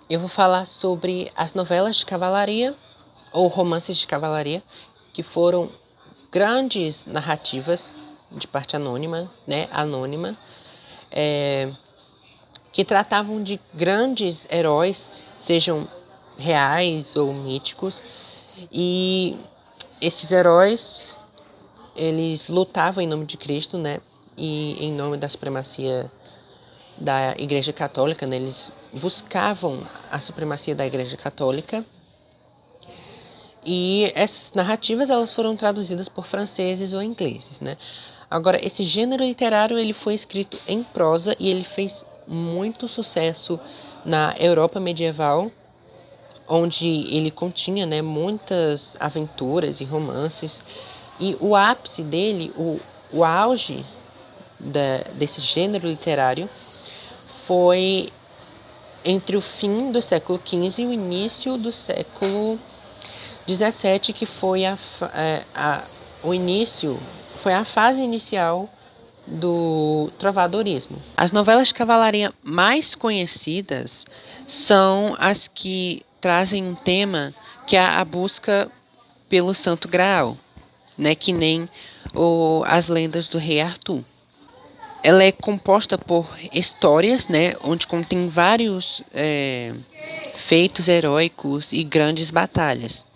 eu vou falar sobre as novelas de cavalaria ou romances de cavalaria, que foram grandes narrativas de parte anônima, né, anônima, que tratavam de grandes heróis, sejam reais ou míticos, e esses heróis, eles lutavam em nome de Cristo, né, e em nome da supremacia da Igreja Católica, né, eles buscavam a supremacia da Igreja Católica. E essas narrativas, elas foram traduzidas por franceses ou ingleses, né? Agora, esse gênero literário, ele foi escrito em prosa e ele fez muito sucesso na Europa medieval, onde ele continha, né, muitas aventuras e romances. E o ápice dele, o auge desse gênero literário, foi entre o fim do século XV e o início do século XVII, que foi foi a fase inicial do trovadorismo. As novelas de cavalaria mais conhecidas são as que trazem um tema que é a busca pelo Santo Graal, né, que nem as lendas do Rei Arthur. Ela é composta por histórias, né, onde contém vários feitos heróicos e grandes batalhas.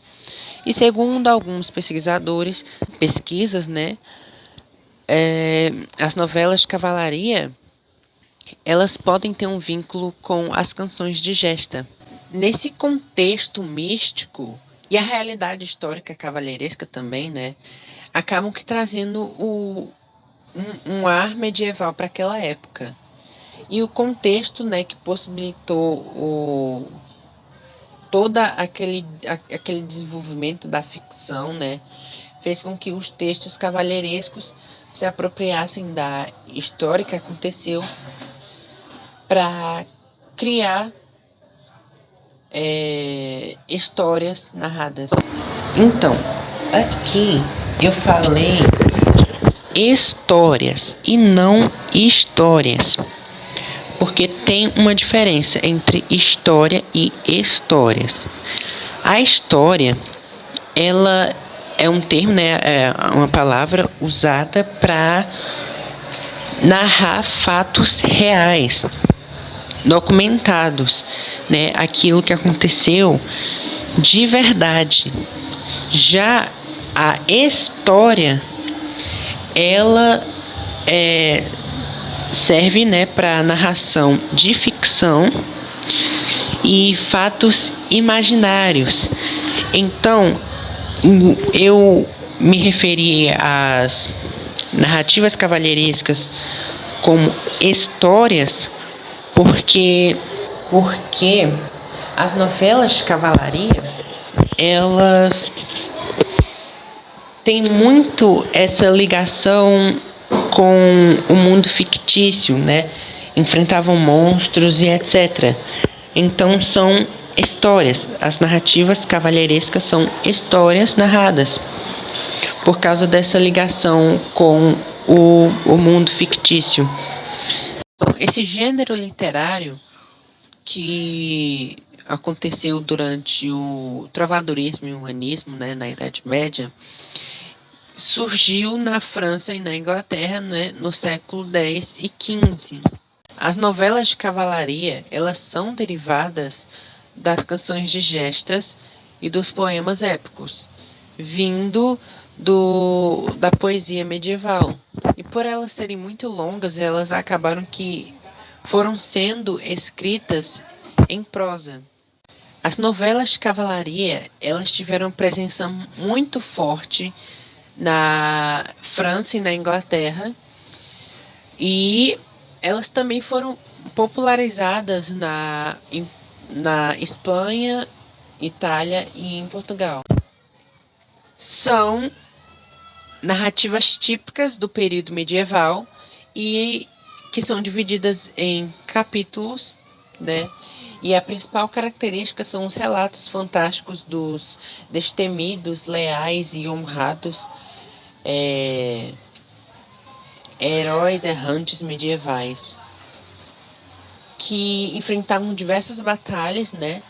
E segundo alguns pesquisas, né, as novelas de cavalaria, elas podem ter um vínculo com as canções de gesta. Nesse contexto místico e a realidade histórica cavalheiresca também, né, acabam que trazendo um ar medieval para aquela época. E o contexto, né, que possibilitou todo aquele desenvolvimento da ficção, né, fez com que os textos cavalheirescos se apropriassem da história que aconteceu para criar histórias narradas. Então, aqui eu falei histórias e não histórias, porque tem uma diferença entre história e histórias. A história, ela é um termo, né, é uma palavra usada para narrar fatos reais, documentados, né, aquilo que aconteceu de verdade. Já a história, ela serve, né, para narração de ficção e fatos imaginários. Então, eu me referi às narrativas cavalheirescas como histórias porque as novelas de cavalaria, elas têm muito essa ligação com o mundo fictício, né? Enfrentavam monstros e etc. Então são histórias. As narrativas cavalheirescas são histórias narradas por causa dessa ligação com o mundo fictício. Então, esse gênero literário que aconteceu durante o trovadorismo e o humanismo, né, na Idade Média, surgiu na França e na Inglaterra, né, no século X e XV. As novelas de cavalaria, elas são derivadas das canções de gestas e dos poemas épicos, vindo da poesia medieval. E por elas serem muito longas, elas acabaram que foram sendo escritas em prosa. As novelas de cavalaria, elas tiveram presença muito forte na França e na Inglaterra, e elas também foram popularizadas na Espanha, Itália e em Portugal. São narrativas típicas do período medieval e que são divididas em capítulos, né? E a principal característica são os relatos fantásticos dos destemidos, leais e honrados heróis errantes medievais. que enfrentavam diversas batalhas, né?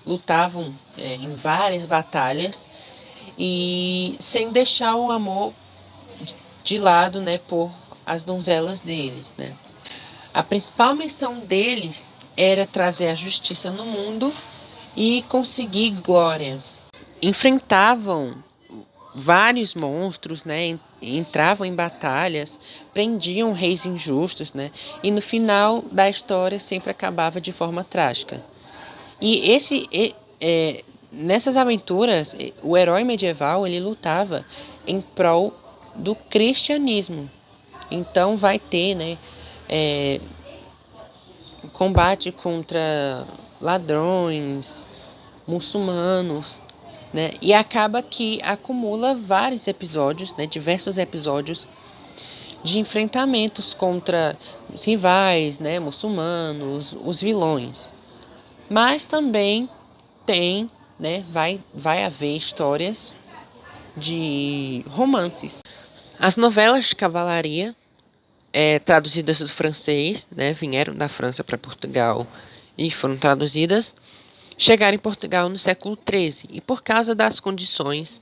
Lutavam em várias batalhas e sem deixar o amor de lado, né, por as donzelas deles, né? A principal missão deles era trazer a justiça no mundo e conseguir glória. Enfrentavam vários monstros, né? Entravam em batalhas, prendiam reis injustos, né? E no final da história sempre acabava de forma trágica. Nessas aventuras, o herói medieval ele lutava em prol do cristianismo. Então vai ter, né, combate contra ladrões, muçulmanos, né? E acaba que acumula vários episódios, né, diversos episódios de enfrentamentos contra os rivais, né, muçulmanos, os vilões. Mas também tem, né, vai haver histórias de romances. As novelas de cavalaria, traduzidas do francês, né, vieram da França para Portugal e foram traduzidas, chegaram em Portugal no século XIII. E por causa das condições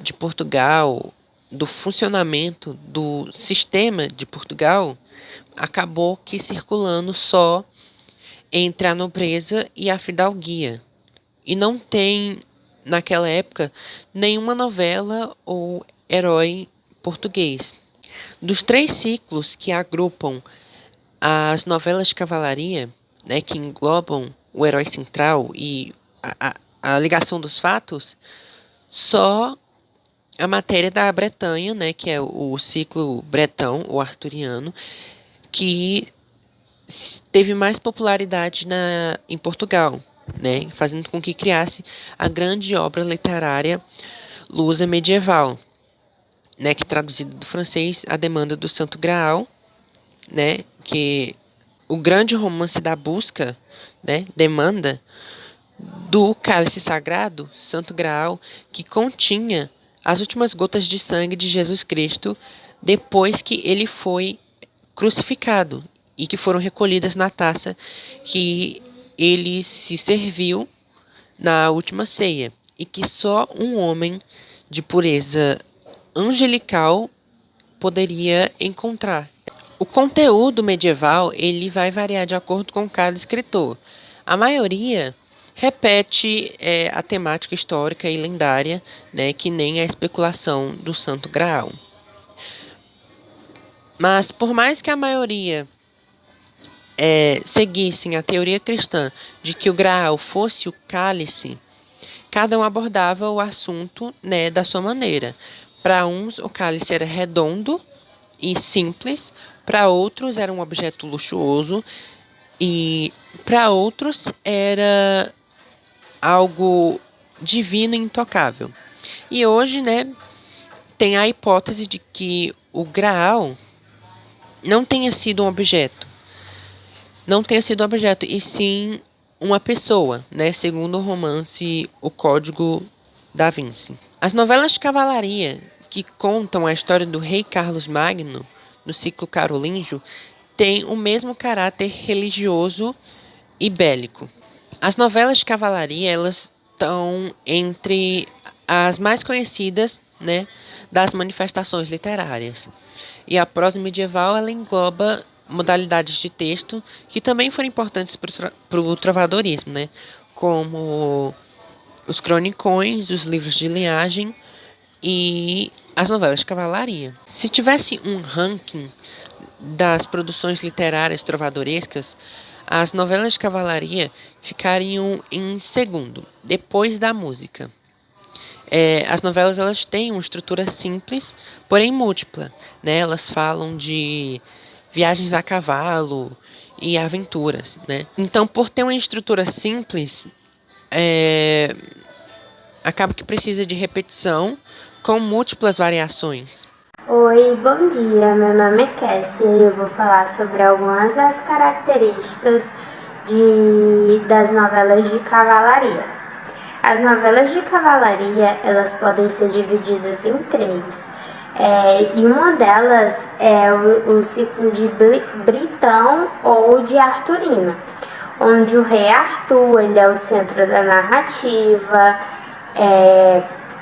de Portugal, do funcionamento do sistema de Portugal, acabou que circulando só entre a nobreza e a fidalguia. E não tem, naquela época, nenhuma novela ou herói português. Dos 3 ciclos que agrupam as novelas de cavalaria, né, que englobam o herói central e a ligação dos fatos, só a matéria da Bretanha, né, que é o ciclo bretão ou arturiano, que teve mais popularidade em Portugal, né, fazendo com que criasse a grande obra literária lusa medieval, né, que traduzido do francês A Demanda do Santo Graal, né, que o grande romance da busca, né, demanda do cálice sagrado, Santo Graal, que continha as últimas gotas de sangue de Jesus Cristo depois que ele foi crucificado e que foram recolhidas na taça que ele se serviu na última ceia e que só um homem de pureza angelical poderia encontrar. O conteúdo medieval ele vai variar de acordo com cada escritor. A maioria repete a temática histórica e lendária, né, que nem a especulação do Santo Graal. Mas por mais que a maioria seguissem a teoria cristã de que o Graal fosse o cálice, cada um abordava o assunto, né, da sua maneira. Para uns, o cálice era redondo e simples, para outros era um objeto luxuoso e para outros era algo divino e intocável. E hoje, né, tem a hipótese de que o Graal não tenha sido um objeto, e sim uma pessoa, né, segundo o romance O Código da Vinci. As novelas de cavalaria que contam a história do rei Carlos Magno no ciclo carolíngio têm o mesmo caráter religioso e bélico. As novelas de cavalaria, elas estão entre as mais conhecidas, né, das manifestações literárias. E a prosa medieval, ela engloba modalidades de texto que também foram importantes para o trovadorismo, né, como os cronicões, os livros de linhagem e as novelas de cavalaria. Se tivesse um ranking das produções literárias trovadorescas, as novelas de cavalaria ficariam em segundo, depois da música. As novelas elas têm uma estrutura simples, porém múltipla, né? Elas falam de viagens a cavalo e aventuras, né? Então, por ter uma estrutura simples, acaba que precisa de repetição com múltiplas variações. Oi, bom dia. Meu nome é Kessia e eu vou falar sobre algumas das características das novelas de cavalaria. As novelas de cavalaria, elas podem ser divididas em 3. E uma delas é o ciclo de Britão ou de Arturino, onde o rei Arthur ele é o centro da narrativa,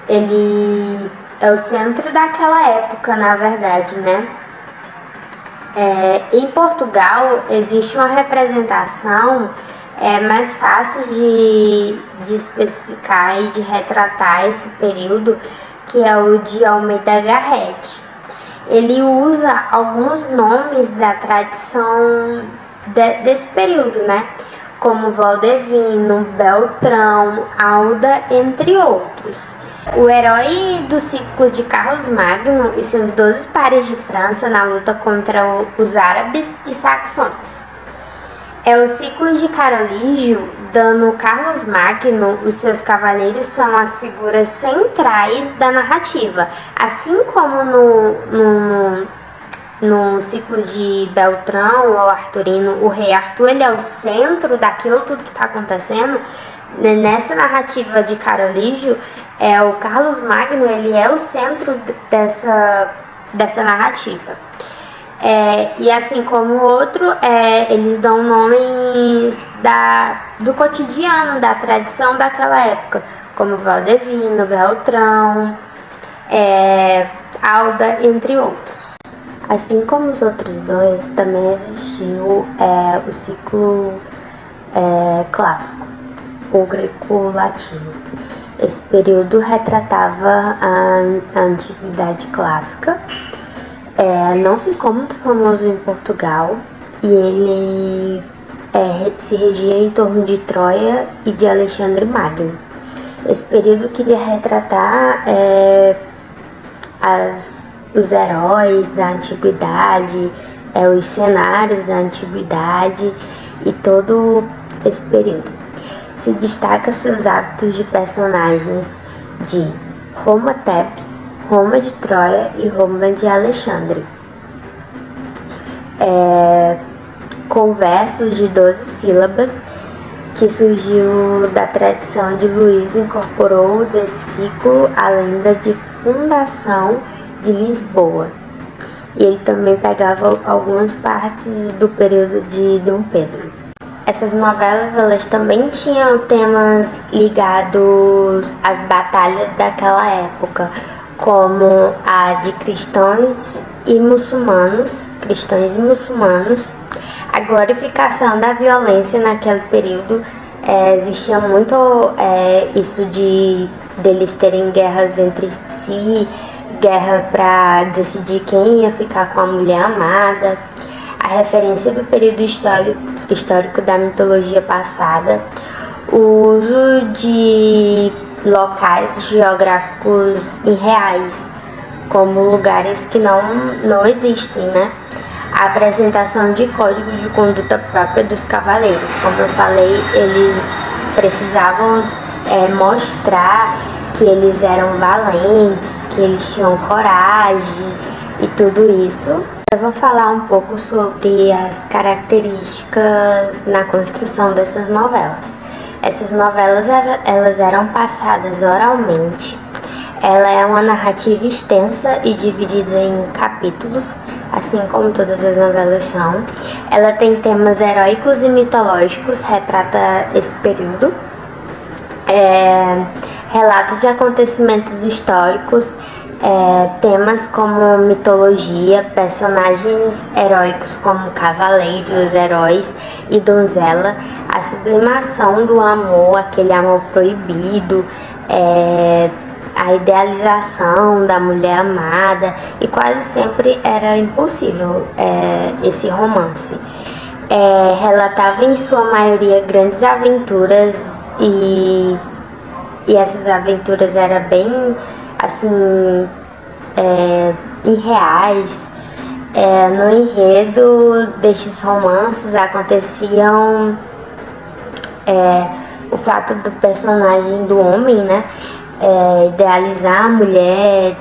ele é o centro daquela época, na verdade, né? Em Portugal existe uma representação mais fácil de especificar e de retratar esse período, que é o de Almeida Garrett. Ele usa alguns nomes da tradição desse período, né? Como Valdevino, Beltrão, Alda, entre outros. O herói do ciclo de Carlos Magno e seus 12 pares de França na luta contra os árabes e saxões. O ciclo de Carolígio, dando Carlos Magno, os seus cavaleiros são as figuras centrais da narrativa, assim como no ciclo de Beltrão ou Arturino, o rei Arthur ele é o centro daquilo tudo que está acontecendo. Nessa narrativa de Carolígio, o Carlos Magno ele é o centro dessa narrativa. E assim como o outro, eles dão nomes do cotidiano, da tradição daquela época, como Valdevino, Beltrão, Alda, entre outros. Assim como os outros dois, também existiu o ciclo clássico, o greco-latino. Esse período retratava a antiguidade clássica. Não ficou muito famoso em Portugal e ele se regia em torno de Troia e de Alexandre Magno. Esse período queria retratar os heróis da antiguidade, os cenários da antiguidade e todo esse período. Se destaca seus hábitos de personagens de Roma-Tebas, Roma de Troia e Roma de Alexandre. Com versos de 12 sílabas, que surgiu da tradição de Luís, incorporou desse ciclo a lenda de fundação de Lisboa. E ele também pegava algumas partes do período de Dom Pedro. Essas novelas elas também tinham temas ligados às batalhas daquela época, como a de cristãos e muçulmanos, a glorificação da violência naquele período. Existia muito isso deles terem guerras entre si, guerra para decidir quem ia ficar com a mulher amada, a referência do período histórico da mitologia passada, o uso de locais geográficos irreais, como lugares que não existem, né? A apresentação de código de conduta própria dos cavaleiros. Como eu falei, eles precisavam mostrar que eles eram valentes, que eles tinham coragem e tudo isso. Eu vou falar um pouco sobre as características na construção dessas novelas. Essas novelas elas eram passadas oralmente. Ela é uma narrativa extensa e dividida em capítulos, assim como todas as novelas são. Ela tem temas heróicos e mitológicos, retrata esse período. Relatos de acontecimentos históricos, temas como mitologia, personagens heróicos como cavaleiros, heróis e donzela, a sublimação do amor, aquele amor proibido, a idealização da mulher amada, e quase sempre era impossível esse romance. Relatava em sua maioria grandes aventuras e essas aventuras eram bem assim irreais. No enredo destes romances aconteciam o fato do personagem do homem, né, idealizar a mulher,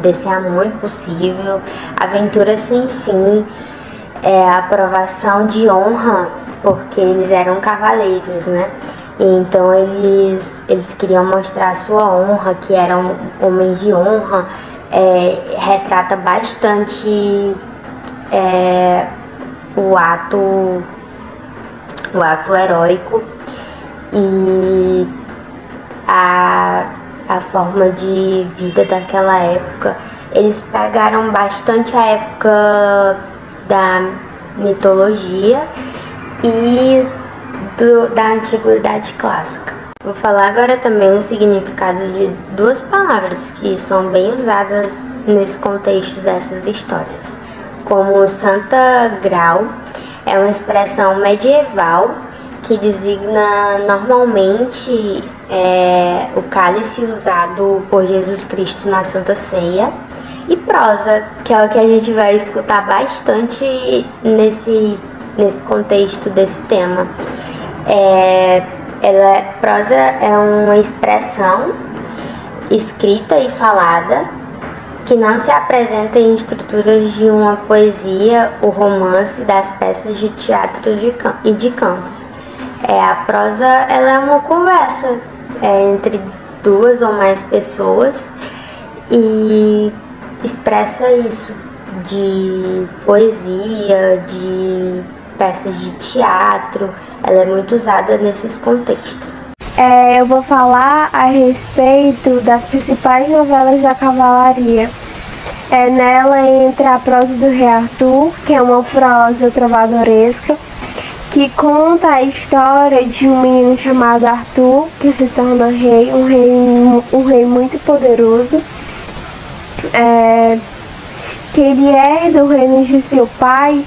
desse amor impossível, aventuras sem fim, a aprovação de honra, porque eles eram cavaleiros, né? Então eles queriam mostrar a sua honra, que eram homens de honra, retrata bastante o ato heróico e a forma de vida daquela época. Eles pegaram bastante a época da mitologia e da antiguidade clássica. Vou falar agora também o significado de duas palavras que são bem usadas nesse contexto dessas histórias. Como Santa Grau é uma expressão medieval que designa normalmente o cálice usado por Jesus Cristo na Santa Ceia, e prosa, que é o que a gente vai escutar bastante nesse contexto desse tema. Prosa é uma expressão escrita e falada que não se apresenta em estruturas de uma poesia, o romance, das peças de teatro e de cantos. A prosa ela é uma conversa entre duas ou mais pessoas e expressa isso de poesia, de peças de teatro. Ela é muito usada nesses contextos. Eu vou falar a respeito das principais novelas da cavalaria. Nela entra a prosa do Rei Arthur, que é uma prosa trovadoresca, que conta a história de um menino chamado Arthur, que se torna rei, um rei muito poderoso, que ele herda o reino de seu pai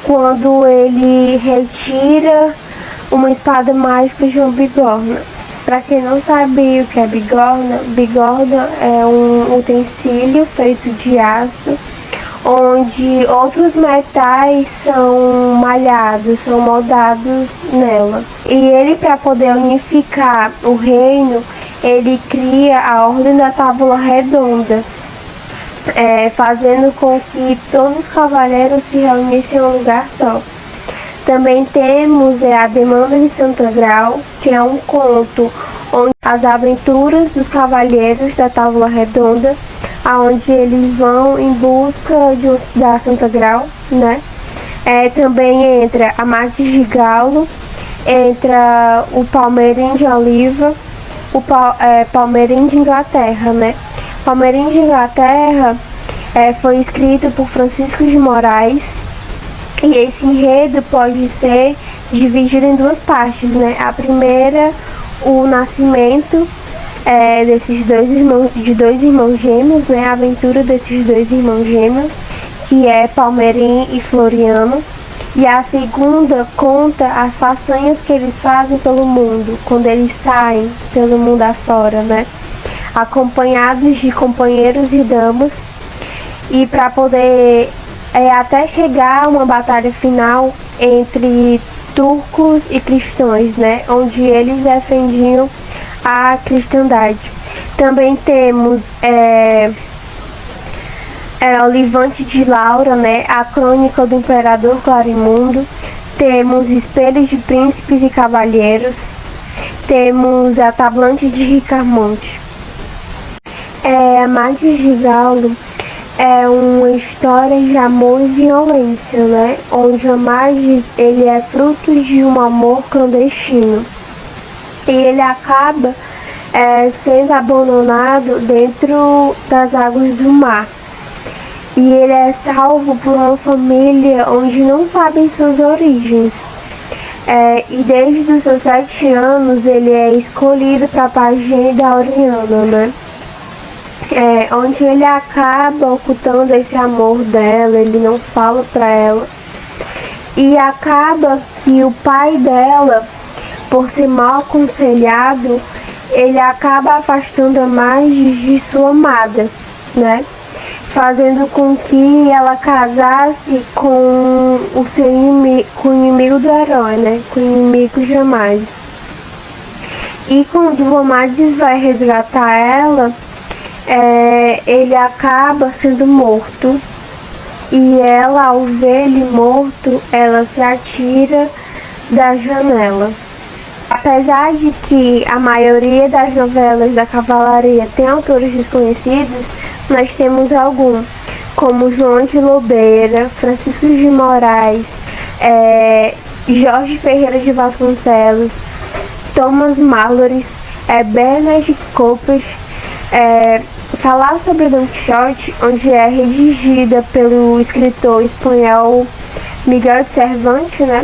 quando ele retira uma espada mágica de uma bigorna. Para quem não sabe o que é bigorna, bigorna é um utensílio feito de aço, onde outros metais são malhados, são moldados nela. E ele, para poder unificar o reino, ele cria a Ordem da Tábua Redonda, fazendo com que todos os cavaleiros se reunissem em um lugar só. Também temos a Demanda de Santa Grau, que é um conto onde as aventuras dos cavaleiros da Tábua Redonda, aonde eles vão em busca da Santa Grau, né? Também entra a Mate de Galo, entra o Palmeirinho de Oliva, o Palmeirinho de Inglaterra, né? Palmeirinho de Inglaterra foi escrito por Francisco de Moraes, e esse enredo pode ser dividido em duas partes, né? A primeira, o nascimento de dois irmãos gêmeos, né? A aventura desses dois irmãos gêmeos, que é Palmerim e Floriano. E a segunda conta as façanhas que eles fazem pelo mundo, quando eles saem pelo mundo afora, né? Acompanhados de companheiros e damas, e para poder até chegar a uma batalha final entre turcos e cristãos, né? Onde eles defendiam a cristandade. Também temos o Levante de Laura, né? A crônica do Imperador Clarimundo. Temos Espelhos de Príncipes e Cavalheiros. Temos a Tablante de Ricamonte. A Mate de Galo é uma história de amor e violência, né? Onde o Magis, ele é fruto de um amor clandestino. E ele acaba sendo abandonado dentro das águas do mar. E ele é salvo por uma família onde não sabem suas origens. E desde os seus 7 anos ele é escolhido para a pajem da Oriana, né? Onde ele acaba ocultando esse amor dela, ele não fala para ela. E acaba que o pai dela, por ser mal aconselhado, ele acaba afastando a Magis de sua amada, né? Fazendo com que ela casasse com o seu inimigo, com o inimigo do herói, né? Com o inimigo de Amadis. E quando o Amadis vai resgatar ela, ele acaba sendo morto. E ela, ao ver ele morto, ela se atira da janela. Apesar de que a maioria das novelas da cavalaria tem autores desconhecidos, nós temos alguns, como João de Lobeira, Francisco de Moraes, Jorge Ferreira de Vasconcelos, Thomas Mallory, Bernard Corpus. Falar sobre Don Quixote, onde é redigida pelo escritor espanhol Miguel de Cervantes, né?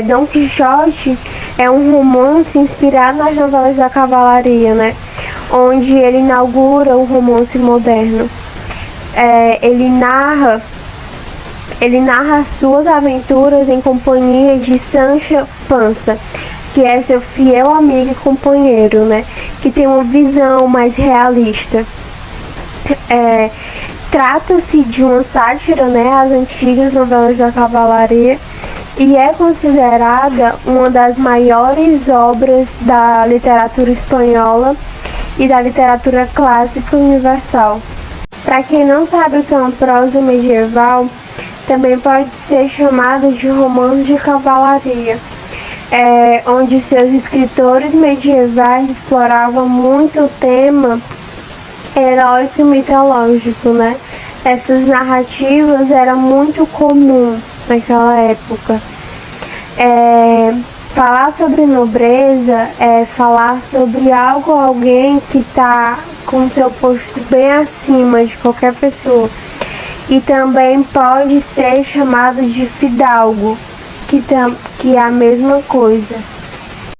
Don Quixote é um romance inspirado nas novelas da cavalaria, né? Onde ele inaugura o romance moderno. Ele narra suas aventuras em companhia de Sancho Panza, que é seu fiel amigo e companheiro, né? Que tem uma visão mais realista. Trata-se de uma sátira, né, às antigas novelas da cavalaria, e é considerada uma das maiores obras da literatura espanhola e da literatura clássica universal. Para quem não sabe o que é uma prosa medieval, também pode ser chamada de romance de cavalaria, onde seus escritores medievais exploravam muito o tema heróico e mitológico, né? Essas narrativas eram muito comuns naquela época. Falar sobre nobreza é falar sobre alguém que está com seu posto bem acima de qualquer pessoa. E também pode ser chamado de fidalgo, que é a mesma coisa.